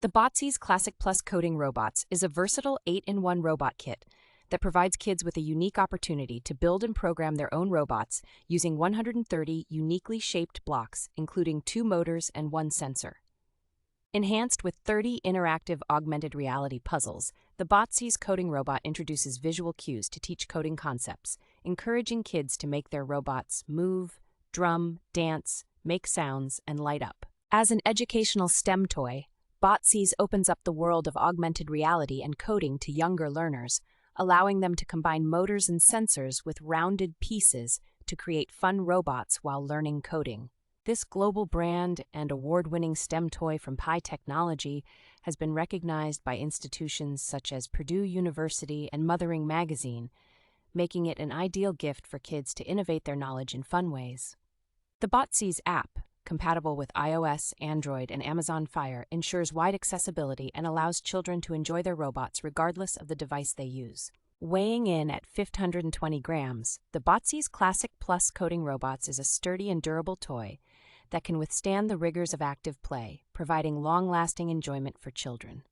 The Botzees Classic Plus Coding Robots is a versatile 8-in-1 robot kit that provides kids with a unique opportunity to build and program their own robots using 130 uniquely shaped blocks, including 2 motors and 1 sensor. Enhanced with 30 interactive augmented reality puzzles, the Botzees coding robot introduces visual cues to teach coding concepts, encouraging kids to make their robots move, drum, dance, make sounds, and light up. As an educational STEM toy, Botzees opens up the world of augmented reality and coding to younger learners, allowing them to combine motors and sensors with rounded pieces to create fun robots while learning coding. This global brand and award-winning STEM toy from PAI Technology has been recognized by institutions such as Purdue University and Mothering Magazine, making it an ideal gift for kids to innovate their knowledge in fun ways. The Botzees app, compatible with iOS, Android, and Amazon Fire, ensures wide accessibility and allows children to enjoy their robots regardless of the device they use. Weighing in at 520 grams, the Botzees Classic Plus Coding Robots is a sturdy and durable toy that can withstand the rigors of active play, providing long-lasting enjoyment for children.